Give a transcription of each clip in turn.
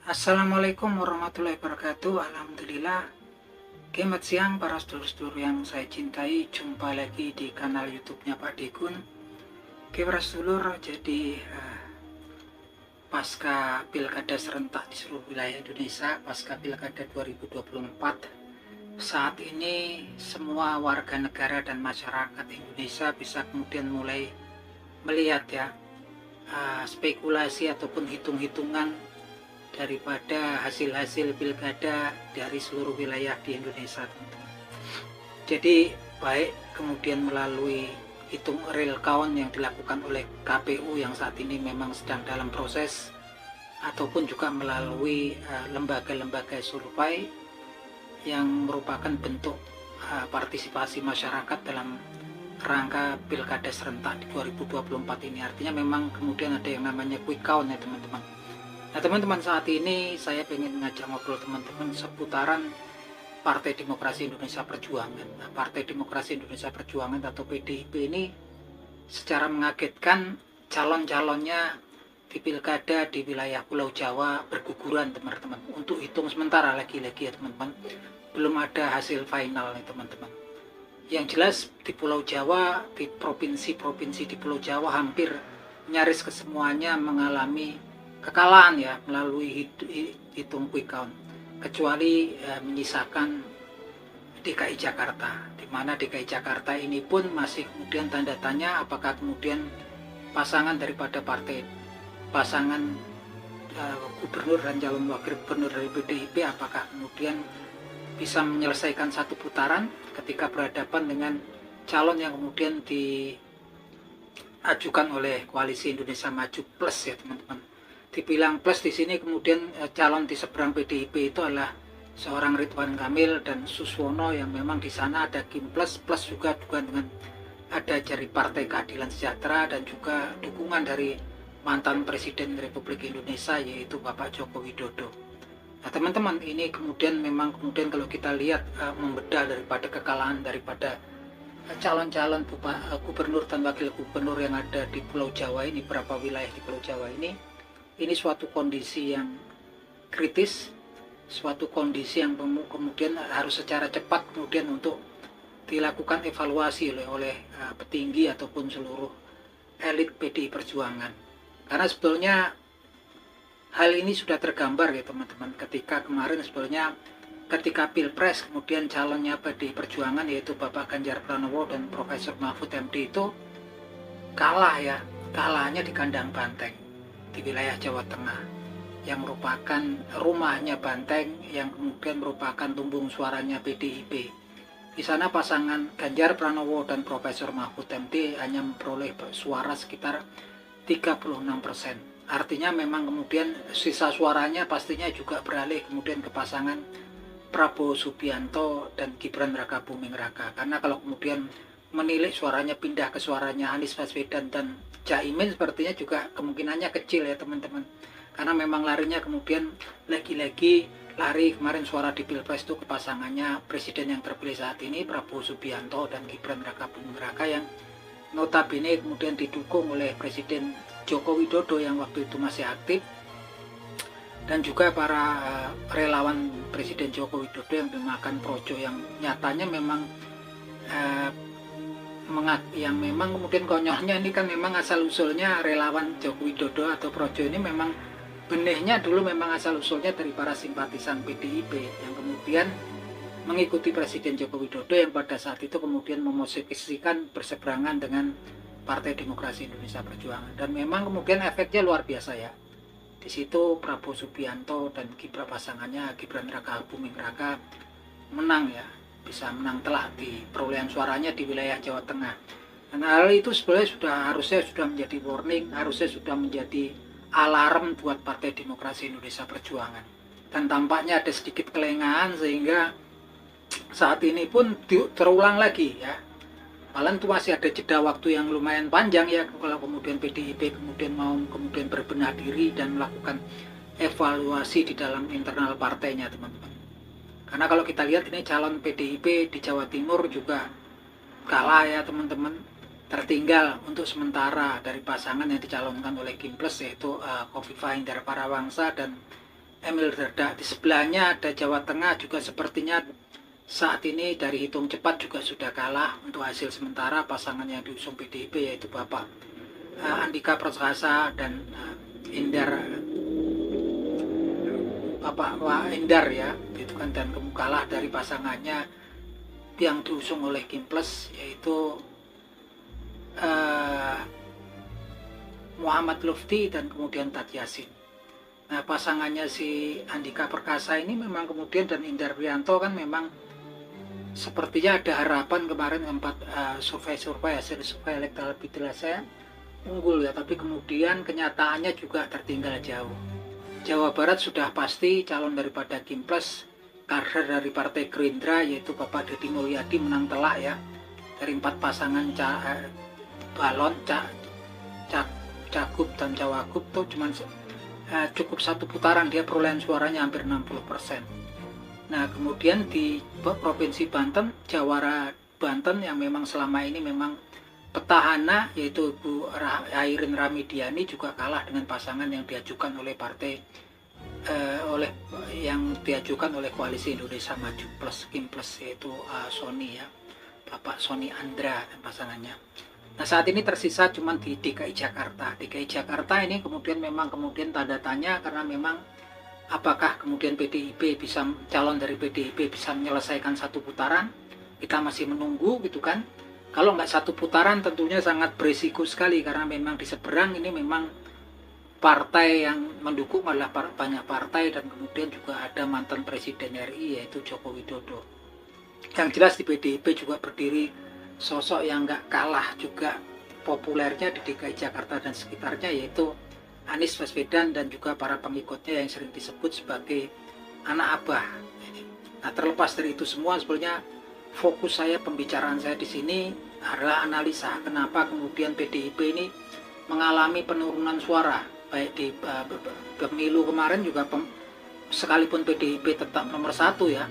Assalamualaikum warahmatullahi wabarakatuh. Alhamdulillah. Selamat siang para sedulur-sedulur yang saya cintai. Jumpa lagi di kanal YouTube-nya Pak Dekun. Para sedulur, jadi pasca pilkada serentak di seluruh wilayah Indonesia, pasca pilkada 2024, saat ini semua warga negara dan masyarakat Indonesia bisa kemudian mulai melihat ya spekulasi ataupun hitung-hitungan daripada hasil-hasil pilkada dari seluruh wilayah di Indonesia, teman-teman. Jadi baik kemudian melalui hitung real count yang dilakukan oleh KPU yang saat ini memang sedang dalam proses, ataupun juga melalui lembaga-lembaga survei yang merupakan bentuk partisipasi masyarakat dalam rangka pilkada serentak di 2024 ini. Artinya memang kemudian ada yang namanya quick count ya teman-teman. Nah teman-teman, saat ini saya ingin mengajak ngobrol teman-teman seputaran Partai Demokrasi Indonesia Perjuangan. Nah, Partai Demokrasi Indonesia Perjuangan atau PDIP ini secara mengagetkan calon-calonnya di pilkada di wilayah Pulau Jawa berguguran teman-teman. Untuk hitung sementara lagi-lagi ya teman-teman, belum ada hasil final nih teman-teman. Yang jelas di Pulau Jawa, di provinsi-provinsi di Pulau Jawa hampir nyaris kesemuanya mengalami kekalahan ya melalui hitung quick count, kecuali menyisakan DKI Jakarta, di mana DKI Jakarta ini pun masih kemudian tanda tanya apakah kemudian pasangan daripada pasangan gubernur dan calon wakil gubernur dari PDIP apakah kemudian bisa menyelesaikan satu putaran ketika berhadapan dengan calon yang kemudian diajukan oleh Koalisi Indonesia Maju Plus ya teman-teman. Dibilang plus di sini kemudian calon di seberang PDIP itu adalah seorang Ridwan Kamil dan Suswono yang memang di sana ada Kim plus juga dengan ada dari Partai Keadilan Sejahtera dan juga dukungan dari mantan Presiden Republik Indonesia yaitu Bapak Joko Widodo. Nah teman-teman, ini kemudian kalau kita lihat membedah daripada kekalahan daripada calon-calon gubernur dan wakil gubernur yang ada di Pulau Jawa ini, beberapa wilayah di Pulau Jawa ini suatu kondisi yang kritis, suatu kondisi yang kemudian harus secara cepat kemudian untuk dilakukan evaluasi oleh petinggi ataupun seluruh elit PDI Perjuangan. Karena sebetulnya hal ini sudah tergambar ya teman-teman, ketika kemarin sebetulnya ketika Pilpres kemudian calonnya PDI Perjuangan yaitu Bapak Ganjar Pranowo dan Profesor Mahfud MD itu kalahnya di kandang Banteng di wilayah Jawa Tengah yang merupakan rumahnya Banteng, yang kemudian merupakan lumbung suaranya PDIP. Di sana pasangan Ganjar Pranowo dan Profesor Mahfud MD hanya memperoleh suara sekitar 36%. Artinya memang kemudian sisa suaranya pastinya juga beralih kemudian ke pasangan Prabowo Subianto dan Gibran Rakabuming Raka. Karena kalau kemudian menilik suaranya pindah ke suaranya Anies Baswedan dan Caimin sepertinya juga kemungkinannya kecil ya teman-teman. Karena memang larinya kemudian lagi-lagi lari kemarin suara di Pilpres itu ke pasangannya Presiden yang terpilih saat ini Prabowo Subianto dan Gibran Rakabuming Raka yang notabene kemudian didukung oleh Presiden Joko Widodo yang waktu itu masih aktif, dan juga para relawan Presiden Joko Widodo yang memakan projo yang nyatanya memang yang memang kemudian konyolnya ini kan memang asal usulnya relawan Joko Widodo atau projo ini memang benihnya dulu memang asal usulnya dari para simpatisan PDIP yang kemudian mengikuti Presiden Joko Widodo yang pada saat itu kemudian memosisikan berseberangan dengan Partai Demokrasi Indonesia Perjuangan, dan memang kemudian efeknya luar biasa ya. Di situ Prabowo Subianto dan Gibran pasangannya Gibran Rakabuming Raka menang ya, bisa menang telak di perolehan suaranya di wilayah Jawa Tengah. Dan hal itu sebenarnya harusnya sudah menjadi warning, harusnya sudah menjadi alarm buat Partai Demokrasi Indonesia Perjuangan. Dan tampaknya ada sedikit kelengahan sehingga saat ini pun terulang lagi ya. Malah itu masih ada jeda waktu yang lumayan panjang ya kalau kemudian PDIP kemudian mau berbenah diri dan melakukan evaluasi di dalam internal partainya teman-teman. Karena kalau kita lihat ini calon PDIP di Jawa Timur juga kalah ya teman-teman, tertinggal untuk sementara dari pasangan yang dicalonkan oleh Kim Plus yaitu Khofifah Indar Parawangsa dan Emil Dardak. Di sebelahnya ada Jawa Tengah, juga sepertinya saat ini dari hitung cepat juga sudah kalah untuk hasil sementara pasangan yang diusung PDIP, yaitu Bapak Andika Perkasa dan Indar, Bapak Indar ya, gitu kan, dan kalah dari pasangannya yang diusung oleh Kim Plus, yaitu Muhammad Lufti dan kemudian Tat Yasin. Nah, pasangannya si Andika Perkasa ini memang kemudian dan Indar Prianto kan memang sepertinya ada harapan kemarin empat survei hasil survei elektabilitasnya unggul ya, tapi kemudian kenyataannya juga tertinggal jauh. Jawa Barat sudah pasti calon daripada Kim Plus, kader dari Partai Gerindra yaitu Bapak Deddy Mulyadi menang telak ya. Dari 4 pasangan balon cagup dan cawagup tuh cuman cukup 1 putaran dia perolehan suaranya hampir 60%. Nah, kemudian di Provinsi Banten, Jawara Banten yang memang selama ini memang petahana yaitu Ibu Airin Ramidiani juga kalah dengan pasangan yang diajukan oleh diajukan oleh Koalisi Indonesia Maju plus Kim Plus, yaitu Sony ya, Bapak Sony Andra dan pasangannya. Nah, saat ini tersisa cuma di DKI Jakarta. DKI Jakarta ini kemudian tanda tanya, karena memang apakah kemudian PDIP bisa, calon dari PDIP bisa menyelesaikan 1 putaran? Kita masih menunggu gitu kan. Kalau nggak 1 putaran tentunya sangat berisiko sekali, karena memang di seberang ini memang partai yang mendukung adalah banyak partai, dan kemudian juga ada mantan Presiden RI yaitu Joko Widodo. Yang jelas di PDIP juga berdiri sosok yang nggak kalah juga populernya di DKI Jakarta dan sekitarnya, yaitu Anies Baswedan dan juga para pengikutnya yang sering disebut sebagai anak abah. Nah, terlepas dari itu semua, sebenarnya fokus saya, pembicaraan saya di sini adalah analisa kenapa kemudian PDIP ini mengalami penurunan suara, baik di pemilu kemarin juga sekalipun PDIP tetap nomor 1 ya,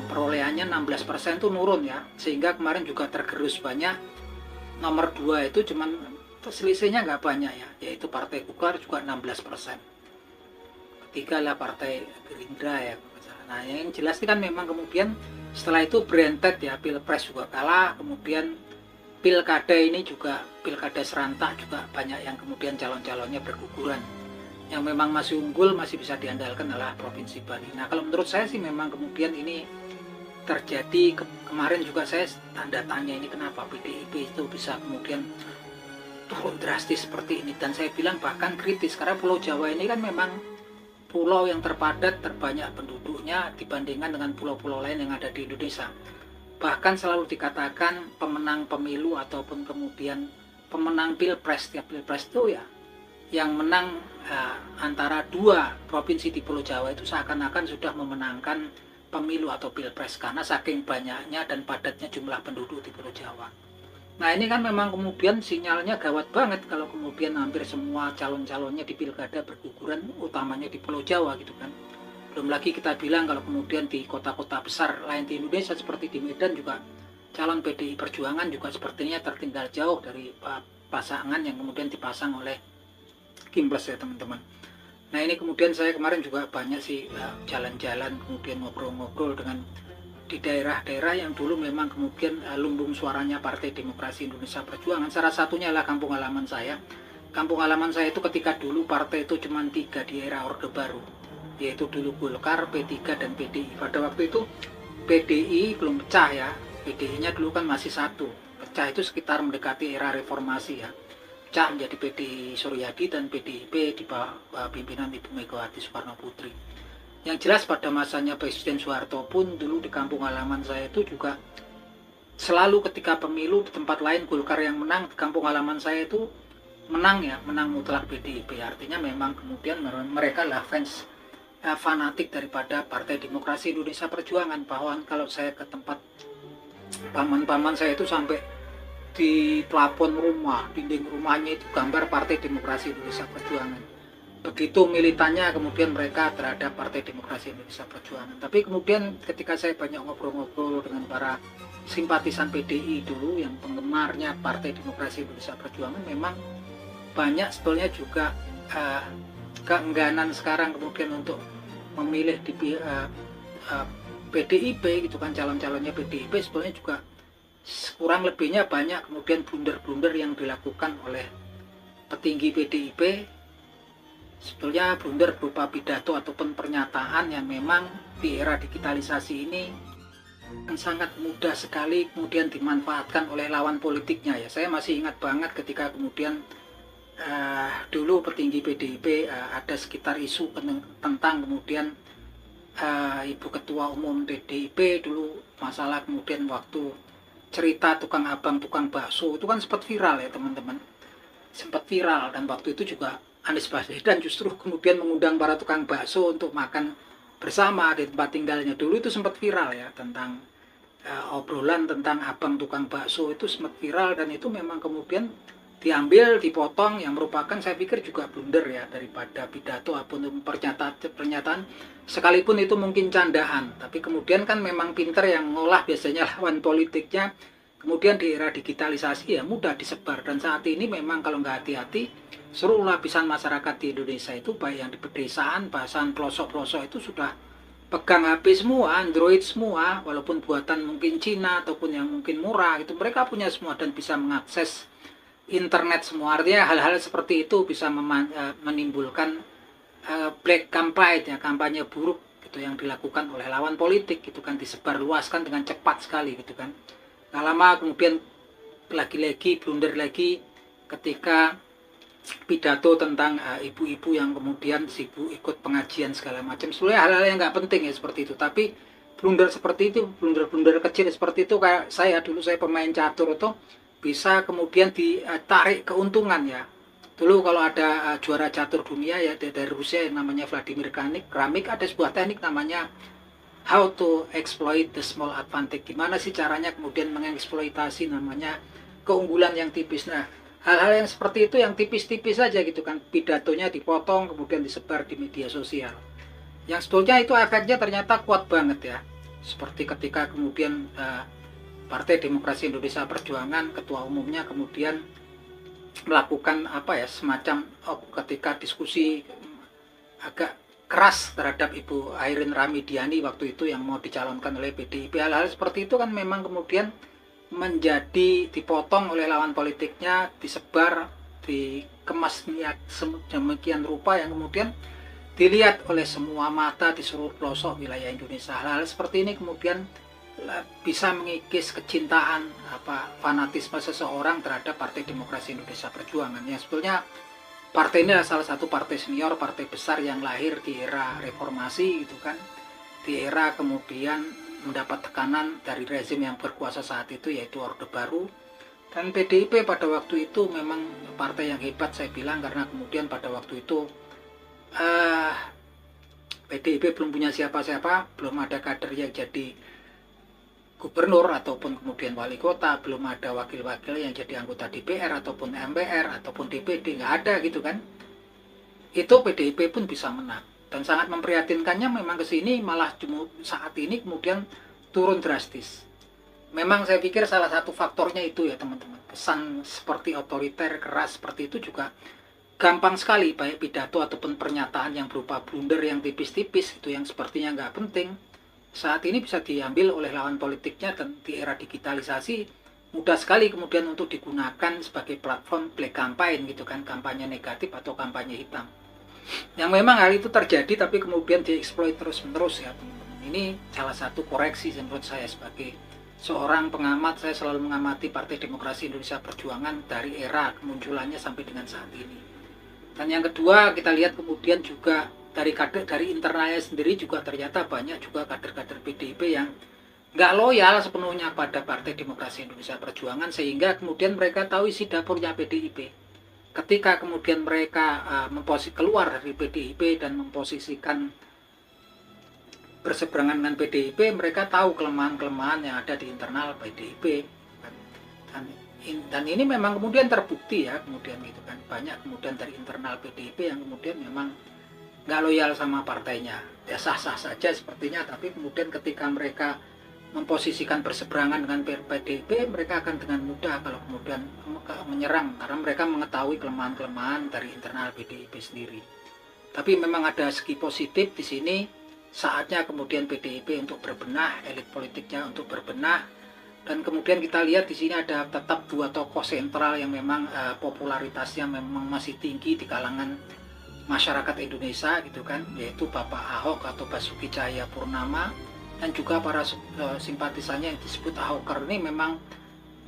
perolehannya 16% itu nurun ya, sehingga kemarin juga tergerus banyak. Nomor 2 itu cuman selisihnya nggak banyak ya, yaitu Partai Golkar juga 16%. Ketiga lah Partai Gerindra ya. Nah, yang jelas kan memang kemudian setelah itu berentet ya, Pilpres juga kalah, kemudian Pilkada ini juga, Pilkada serentak juga banyak yang kemudian calon-calonnya berguguran. Yang memang masih unggul, masih bisa diandalkan adalah Provinsi Bali. Nah, kalau menurut saya sih memang kemudian ini terjadi kemarin juga saya tanda tanya, ini kenapa PDIP itu bisa kemudian turun drastis seperti ini, dan saya bilang bahkan kritis, karena Pulau Jawa ini kan memang pulau yang terpadat, terbanyak penduduknya dibandingkan dengan pulau-pulau lain yang ada di Indonesia. Bahkan selalu dikatakan pemenang pemilu ataupun kemudian pemenang Pilpres, tiap Pilpres itu ya yang menang antara 2 provinsi di Pulau Jawa itu seakan-akan sudah memenangkan pemilu atau Pilpres, karena saking banyaknya dan padatnya jumlah penduduk di Pulau Jawa. Nah, ini kan memang kemudian sinyalnya gawat banget kalau kemudian hampir semua calon-calonnya di Pilkada berguguran, utamanya di Pulau Jawa gitu kan. Belum lagi kita bilang kalau kemudian di kota-kota besar lain di Indonesia seperti di Medan juga calon PDI Perjuangan juga sepertinya tertinggal jauh dari pasangan yang kemudian dipasang oleh Kim Plus ya teman-teman. Nah, ini kemudian saya kemarin juga banyak sih jalan-jalan, kemudian ngobrol-ngobrol dengan di daerah-daerah yang dulu memang kemudian lumbung suaranya Partai Demokrasi Indonesia Perjuangan. Salah satunya adalah kampung halaman saya. Kampung halaman saya itu ketika dulu partai itu cuma 3 di era Orde Baru, yaitu dulu Golkar, P3 dan PDI. Pada waktu itu PDI belum pecah ya, PDI-nya dulu kan masih 1. Pecah itu sekitar mendekati era reformasi ya. Pecah menjadi PDI Suryadi dan PDIP di bawah pimpinan Ibu Megawati Soekarno Putri. Yang jelas pada masanya Presiden Soeharto pun dulu di kampung halaman saya itu juga selalu ketika pemilu di tempat lain Golkar yang menang, di kampung halaman saya itu menang ya, menang mutlak PDIP. Artinya memang kemudian mereka lah fans fanatik daripada Partai Demokrasi Indonesia Perjuangan. Bahwa kalau saya ke tempat paman-paman saya itu sampai di plafon rumah, dinding rumahnya itu gambar Partai Demokrasi Indonesia Perjuangan. Begitu militannya kemudian mereka terhadap Partai Demokrasi Indonesia Perjuangan. Tapi kemudian ketika saya banyak ngobrol-ngobrol dengan para simpatisan PDI dulu yang penggemarnya Partai Demokrasi Indonesia Perjuangan, memang banyak sebetulnya juga keengganan sekarang kemudian untuk memilih di PDIP gitu kan, calon-calonnya PDIP sebenarnya juga kurang lebihnya banyak kemudian blunder-blunder yang dilakukan oleh petinggi PDIP. Sebetulnya blunder berupa pidato ataupun pernyataan yang memang di era digitalisasi ini sangat mudah sekali kemudian dimanfaatkan oleh lawan politiknya ya. Saya masih ingat banget ketika kemudian dulu petinggi PDIP ada sekitar isu tentang kemudian Ibu Ketua Umum PDIP dulu masalah kemudian waktu cerita tukang abang tukang bakso itu kan sempat viral ya teman-teman, sempat viral. Dan waktu itu juga Anies Baswedan justru kemudian mengundang para tukang bakso untuk makan bersama di tempat tinggalnya. Dulu itu sempat viral ya, tentang obrolan tentang abang tukang bakso itu sempat viral, dan itu memang kemudian diambil, dipotong, yang merupakan saya pikir juga blunder ya daripada pidato ataupun pernyataan sekalipun itu mungkin candaan, tapi kemudian kan memang pinter yang ngolah biasanya lawan politiknya. Kemudian di era digitalisasi ya mudah disebar, dan saat ini memang kalau nggak hati-hati seluruh lapisan masyarakat di Indonesia itu baik yang di pedesaan, bahkan pelosok-pelosok itu sudah pegang HP semua, Android semua, walaupun buatan mungkin Cina ataupun yang mungkin murah itu mereka punya semua dan bisa mengakses internet semua. Artinya hal-hal seperti itu bisa menimbulkan black campaign ya, kampanye buruk gitu yang dilakukan oleh lawan politik gitu kan, disebarluaskan dengan cepat sekali gitu kan. Nggak lama kemudian lagi-lagi blunder lagi ketika pidato tentang ibu-ibu yang kemudian sibuk ikut pengajian segala macam. Sebenarnya hal-hal yang nggak penting ya seperti itu, tapi blunder seperti itu, blunder-blunder kecil seperti itu, kayak saya dulu saya pemain catur itu bisa kemudian ditarik keuntungan ya. Dulu kalau ada juara catur dunia ya dari Rusia yang namanya Vladimir Kramnik, ada sebuah teknik namanya how to exploit the small advantage. Gimana sih caranya kemudian mengeksploitasi namanya keunggulan yang tipis. Nah, hal-hal yang seperti itu yang tipis-tipis saja gitu kan, pidatonya dipotong kemudian disebar di media sosial. Yang sebetulnya itu efeknya ternyata kuat banget ya. Seperti ketika kemudian Partai Demokrasi Indonesia Perjuangan ketua umumnya kemudian melakukan apa ya, semacam ketika diskusi agak keras terhadap Ibu Airin Ramidiani waktu itu yang mau dicalonkan oleh PDIP. Hal-hal seperti itu kan memang kemudian menjadi dipotong oleh lawan politiknya, disebar, dikemas demikian rupa yang kemudian dilihat oleh semua mata di seluruh pelosok wilayah Indonesia. Hal-hal seperti ini kemudian bisa mengikis kecintaan fanatisme seseorang terhadap Partai Demokrasi Indonesia Perjuangan. Yang sebetulnya partai ini adalah salah satu partai senior, partai besar yang lahir di era reformasi gitu kan, di era kemudian mendapat tekanan dari rezim yang berkuasa saat itu yaitu Orde Baru. Dan PDIP pada waktu itu memang partai yang hebat saya bilang, karena kemudian pada waktu itu PDIP belum punya siapa-siapa, belum ada kader yang jadi gubernur ataupun kemudian wali kota, belum ada wakil-wakil yang jadi anggota DPR ataupun MPR ataupun DPD, nggak ada gitu kan. Itu PDIP pun bisa menang, dan sangat memprihatinkannya memang kesini malah cuma saat ini kemudian turun drastis. Memang saya pikir salah satu faktornya itu ya teman-teman, kesan seperti otoriter keras seperti itu juga gampang sekali, baik pidato ataupun pernyataan yang berupa blunder yang tipis-tipis itu yang sepertinya nggak penting saat ini bisa diambil oleh lawan politiknya, dan di era digitalisasi mudah sekali kemudian untuk digunakan sebagai platform black campaign gitu kan, kampanye negatif atau kampanye hitam. Yang memang hal itu terjadi tapi kemudian dieksploit terus-menerus ya teman-teman. Ini salah satu koreksi menurut saya sebagai seorang pengamat. Saya selalu mengamati Partai Demokrasi Indonesia Perjuangan dari era kemunculannya sampai dengan saat ini. Dan yang kedua, kita lihat kemudian juga dari internalnya sendiri juga ternyata banyak juga kader-kader PDIP yang nggak loyal sepenuhnya pada Partai Demokrasi Indonesia Perjuangan, sehingga kemudian mereka tahu isi dapurnya PDIP. Ketika kemudian mereka keluar dari PDIP dan memposisikan berseberangan dengan PDIP, mereka tahu kelemahan-kelemahan yang ada di internal PDIP. Dan ini memang kemudian terbukti ya, kemudian gitu kan, banyak kemudian dari internal PDIP yang kemudian memang nggak loyal sama partainya. Ya sah-sah saja sepertinya, tapi kemudian ketika mereka memposisikan berseberangan dengan PDIP, mereka akan dengan mudah kalau kemudian menyerang, karena mereka mengetahui kelemahan-kelemahan dari internal PDIP sendiri. Tapi memang ada segi positif di sini, saatnya kemudian PDIP untuk berbenah, elit politiknya untuk berbenah. Dan kemudian kita lihat di sini ada tetap dua tokoh sentral yang memang popularitasnya memang masih tinggi di kalangan masyarakat Indonesia gitu kan, yaitu Bapak Ahok atau Basuki Cahayapurnama, dan juga para simpatisannya yang disebut Ahoker. Ini memang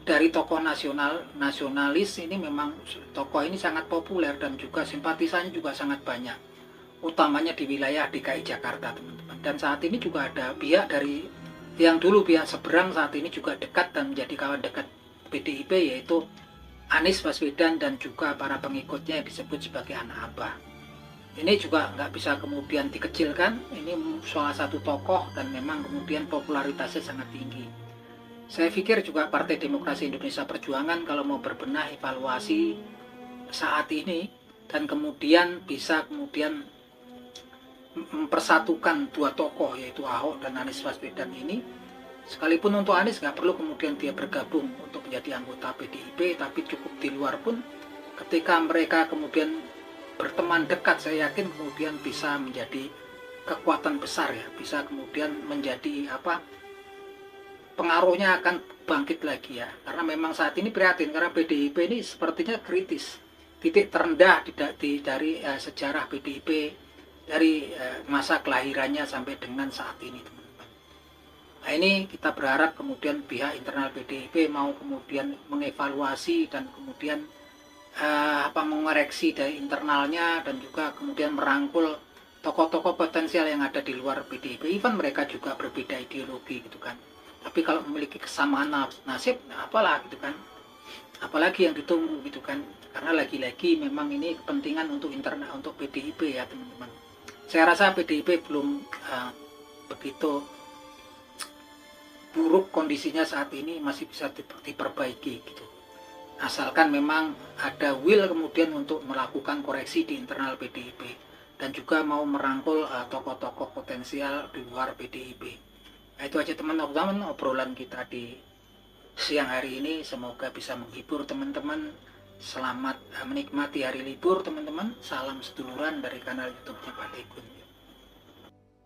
dari tokoh nasionalis ini, memang tokoh ini sangat populer dan juga simpatisannya juga sangat banyak, utamanya di wilayah DKI Jakarta, teman-teman. Dan saat ini juga ada pihak dari yang dulu pihak seberang, saat ini juga dekat dan menjadi kawan dekat PDIP, yaitu Anies Baswedan dan juga para pengikutnya yang disebut sebagai anak abah. Ini juga nggak bisa kemudian dikecilkan, ini salah satu tokoh dan memang kemudian popularitasnya sangat tinggi. Saya pikir juga Partai Demokrasi Indonesia Perjuangan kalau mau berbenah, evaluasi saat ini, dan kemudian bisa kemudian mempersatukan dua tokoh yaitu Ahok dan Anies Baswedan ini. Sekalipun untuk Anies nggak perlu kemudian dia bergabung untuk menjadi anggota PDIP, tapi cukup di luar pun ketika mereka kemudian berteman dekat, saya yakin kemudian bisa menjadi kekuatan besar ya, bisa kemudian menjadi pengaruhnya akan bangkit lagi ya. Karena memang saat ini prihatin karena PDIP ini sepertinya kritis, titik terendah dari sejarah PDIP dari masa kelahirannya sampai dengan saat ini, teman-teman. Nah, ini kita berharap kemudian pihak internal PDIP mau kemudian mengevaluasi dan kemudian mengoreksi dari internalnya, dan juga kemudian merangkul tokoh-tokoh potensial yang ada di luar PDIP. Even mereka juga berbeda ideologi gitu kan, tapi kalau memiliki kesamaan nasib, apalah gitu kan, apalagi yang ditunggu gitu kan. Karena lagi-lagi memang ini kepentingan untuk internal, untuk PDIP ya, teman-teman. Saya rasa PDIP belum begitu buruk kondisinya saat ini, masih bisa diperbaiki gitu. Asalkan memang ada will kemudian untuk melakukan koreksi di internal PDIP dan juga mau merangkul tokoh-tokoh potensial di luar PDIP. Nah, itu aja teman-teman obrolan kita di siang hari ini. Semoga bisa menghibur teman-teman. Selamat menikmati hari libur teman-teman. Salam seduluran dari kanal YouTube-nya Pak Tegun.